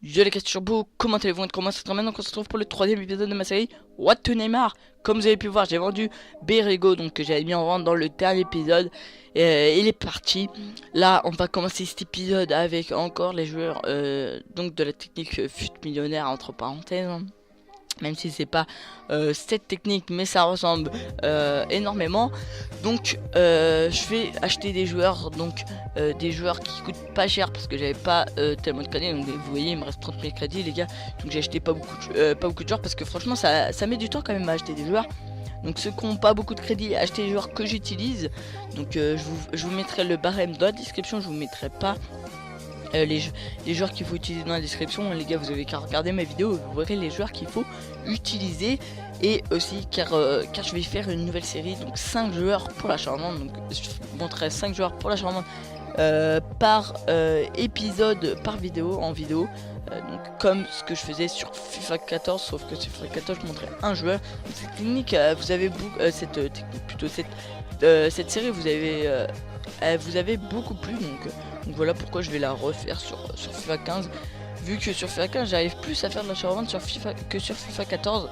Yo les gars, c'est Turbo, comment allez-vous? Comment ça se termine? Donc on se retrouve pour le troisième épisode de ma série What to Neymar. Comme vous avez pu voir, j'ai vendu Berego, donc que j'avais mis en vente dans le dernier épisode. Il est parti. Là, on va commencer cet épisode avec encore les joueurs donc de la technique fut millionnaire entre parenthèses, hein. Même si c'est pas cette technique, mais ça ressemble énormément. Donc je vais acheter des joueurs, donc des joueurs qui coûtent pas cher parce que j'avais pas tellement de crédits. Donc vous voyez, il me reste 30 000 crédits les gars. Donc j'ai acheté pas beaucoup de joueurs parce que franchement ça met du temps quand même à acheter des joueurs. Donc ceux qui n'ont pas beaucoup de crédits, achetez les joueurs que j'utilise. Donc je vous mettrai le barème dans la description, je vous mettrai pas les joueurs qu'il faut utiliser dans la description. Les gars, vous avez qu'à regarder ma vidéo, vous verrez les joueurs qu'il faut utiliser. Et aussi car je vais faire une nouvelle série, donc 5 joueurs pour l'acharnement. Donc je vous montrerai 5 joueurs pour l'acharnement par épisode, par vidéo, en vidéo. Donc comme ce que je faisais sur FIFA 14, sauf que sur FIFA 14 je montrais un joueur. Donc, cette technique, vous avez cette technique, plutôt cette série, vous avez beaucoup plu, donc voilà pourquoi je vais la refaire sur FIFA 15. Vu que sur FIFA 15 j'arrive plus à faire de l'achat-revente sur FIFA que sur FIFA 14.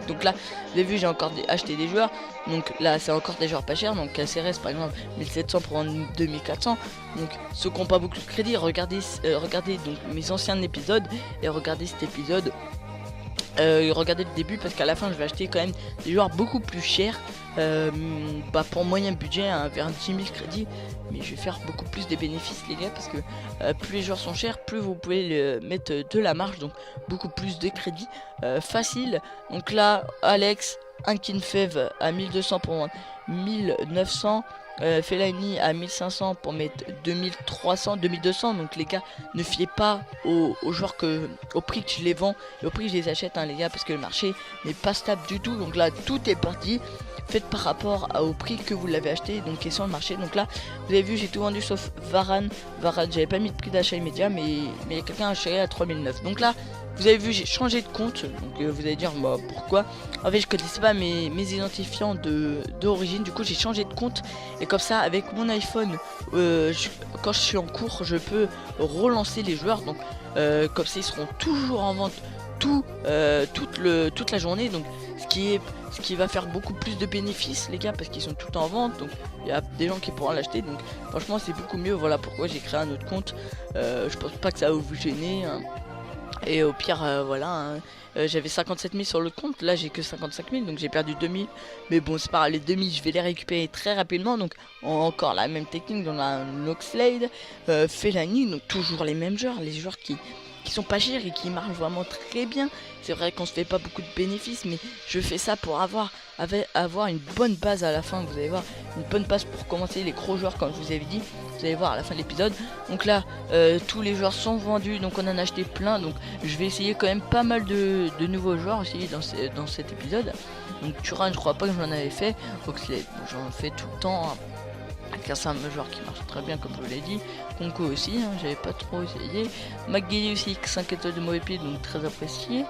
Donc là vous avez vu, j'ai encore acheté des joueurs. Donc là c'est encore des joueurs pas chers. Donc CRS par exemple 1700 pour vendre 2400. Donc ceux qui n'ont pas beaucoup de crédit, regardez donc mes anciens épisodes et regardez cet épisode. Regardez le début parce qu'à la fin je vais acheter quand même des joueurs beaucoup plus chers, pour moyen budget, hein, vers 10 000 crédits. Mais je vais faire beaucoup plus des bénéfices les gars, parce que plus les joueurs sont chers, plus vous pouvez mettre de la marge, donc beaucoup plus de crédits facile. Donc là Alex, un Kinfev à 1200 pour vendre 1900. Fellaini à 1500 pour mettre 2300, 2200. Donc les gars, ne fiez pas aux joueurs au prix que je les vends et au prix que je les achète, hein, les gars, parce que le marché n'est pas stable du tout. Donc là tout est parti, faites par rapport au prix que vous l'avez acheté, donc qui est sur le marché. Donc là vous avez vu, j'ai tout vendu sauf Varane. J'avais pas mis de prix d'achat immédiat, mais il y a quelqu'un a acheté à 3009. Donc là vous avez vu, j'ai changé de compte. Donc vous allez dire bah, pourquoi. En fait je connaissais pas mes identifiants d'origine, du coup j'ai changé de compte. Et comme ça avec mon iPhone, quand je suis en cours, je peux relancer les joueurs. Donc comme ça ils seront toujours en vente toute la journée. Donc ce qui va faire beaucoup plus de bénéfices les gars, parce qu'ils sont tout le temps en vente. Donc il y a des gens qui pourront l'acheter. Donc franchement c'est beaucoup mieux. Voilà pourquoi j'ai créé un autre compte. Je pense pas que ça va vous gêner, hein. Et au pire, voilà, hein, j'avais 57 000 sur le compte, là j'ai que 55 000, donc j'ai perdu 2000. Mais bon, c'est pas grave, les 2000, je vais les récupérer très rapidement. Donc encore la même technique, dans la Noxlade, Fellaini, donc toujours les mêmes joueurs, les joueurs qui sont pas chers et qui marchent vraiment très bien. C'est vrai qu'on se fait pas beaucoup de bénéfices, mais je fais ça pour avoir une bonne base à la fin. Vous allez voir, une bonne base pour commencer les gros joueurs, comme je vous avais dit. Vous allez voir à la fin de l'épisode. Donc là tous les joueurs sont vendus, donc on en a acheté plein. Donc je vais essayer quand même pas mal de nouveaux joueurs aussi dans cet épisode. Donc Turan, je crois pas que j'en avais fait. Oxlade, j'en fais tout le temps, hein. C'est un joueur qui marche très bien, comme je vous l'ai dit. Conco aussi, hein, j'avais pas trop essayé. McGilly aussi, 5 étoiles de mauvais pied, donc très apprécié.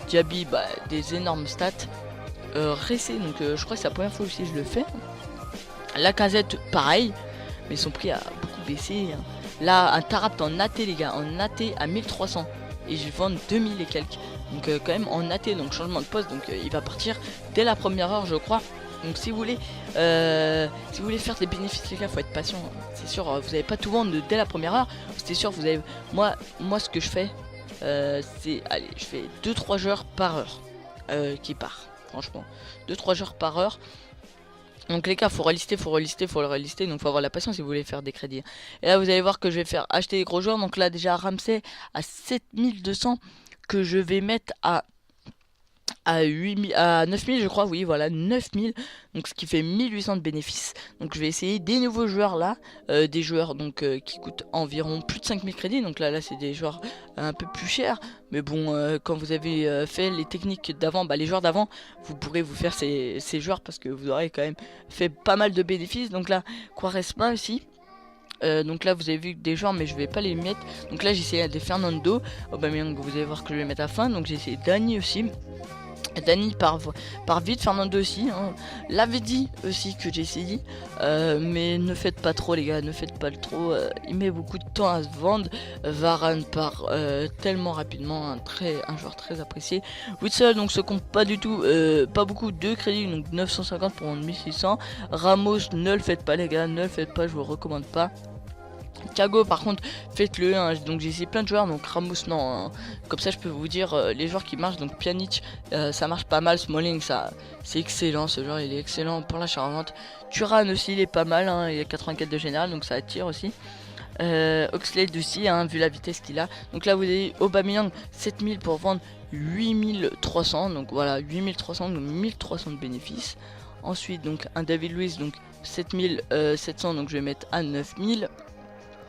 Diaby, bah, des énormes stats. Ressé, donc je crois que c'est la première fois aussi que je le fais. La casette, pareil, mais son prix a beaucoup baissé, hein. Là, un Tarapt en AT, les gars, en AT à 1300. Et je vends 2000 et quelques. Donc quand même en AT, donc changement de poste. Donc il va partir dès la première heure, je crois. Donc si vous voulez faire des bénéfices les gars, faut être patient, hein. C'est sûr, vous n'allez pas tout vendre dès la première heure. C'est sûr, vous avez moi ce que je fais, c'est, allez, je fais 2-3 joueurs par heure qui part. Franchement, 2-3 joueurs par heure. Donc les gars, faut le relister, donc faut avoir la patience si vous voulez faire des crédits. Et là vous allez voir que je vais faire acheter les gros joueurs. Donc là déjà Ramsey à 7200, que je vais mettre à 9000 je crois, oui voilà, 9000, donc ce qui fait 1800 de bénéfices. Donc je vais essayer des nouveaux joueurs là, des joueurs donc qui coûtent environ plus de 5000 crédits. Donc là c'est des joueurs un peu plus chers, mais bon, quand vous avez fait les techniques d'avant, bah les joueurs d'avant, vous pourrez vous faire ces joueurs, parce que vous aurez quand même fait pas mal de bénéfices. Donc là Quaresma aussi. Donc là vous avez vu des joueurs, mais je vais pas les mettre. Donc là j'ai essayé des Fernando, Aubameyang, vous allez voir que je vais mettre à fin. Donc j'ai essayé Dani aussi. Dani part vite, Fernando aussi, hein. L'avait dit aussi que j'ai essayé, mais ne faites pas trop les gars, ne faites pas le trop, il met beaucoup de temps à se vendre. Varane part tellement rapidement, un joueur très apprécié. Witsel donc se compte pas du tout, pas beaucoup de crédits, donc 950 pour 1600. Ramos, ne le faites pas les gars, ne le faites pas, je vous le recommande pas. Thiago par contre faites-le, hein. Donc j'ai essayé plein de joueurs, donc Ramos non, hein. Comme ça je peux vous dire les joueurs qui marchent, donc Pjanic ça marche pas mal, Smalling ça c'est excellent, ce joueur il est excellent pour l'achat-revente. Thuram aussi il est pas mal, hein. Il est 84 de général donc ça attire aussi. Oxlade aussi, hein, vu la vitesse qu'il a. Donc là vous avez Aubameyang 7000 pour vendre 8300, donc voilà 8300, donc 1300 de bénéfices. Ensuite donc un David Luiz donc 7700, donc je vais mettre à 9000.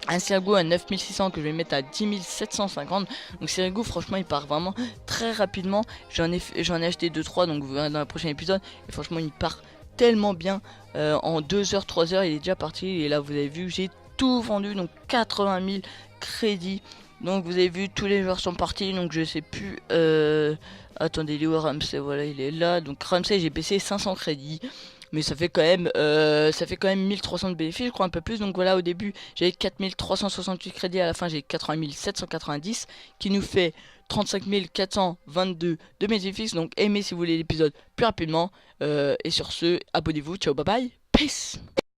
Un Sirigu à 9600 que je vais mettre à 10 750. Donc Sirigu franchement il part vraiment très rapidement. J'en ai acheté 2-3 donc vous verrez dans le prochain épisode. Et franchement il part tellement bien. En 2h 3h il est déjà parti. Et là vous avez vu j'ai tout vendu. Donc 80 000 crédits. Donc vous avez vu tous les joueurs sont partis. Donc je sais plus. Attendez, Léo Ramsey, voilà il est là. Donc Ramsey j'ai baissé 500 crédits. Mais ça fait quand même 1300 de bénéfices, je crois un peu plus. Donc voilà, au début j'avais 4368 crédits, à la fin j'ai 80 790 qui nous fait 35 422 de bénéfices. Donc aimez si vous voulez l'épisode plus rapidement. Et sur ce, abonnez-vous, ciao, bye bye, peace.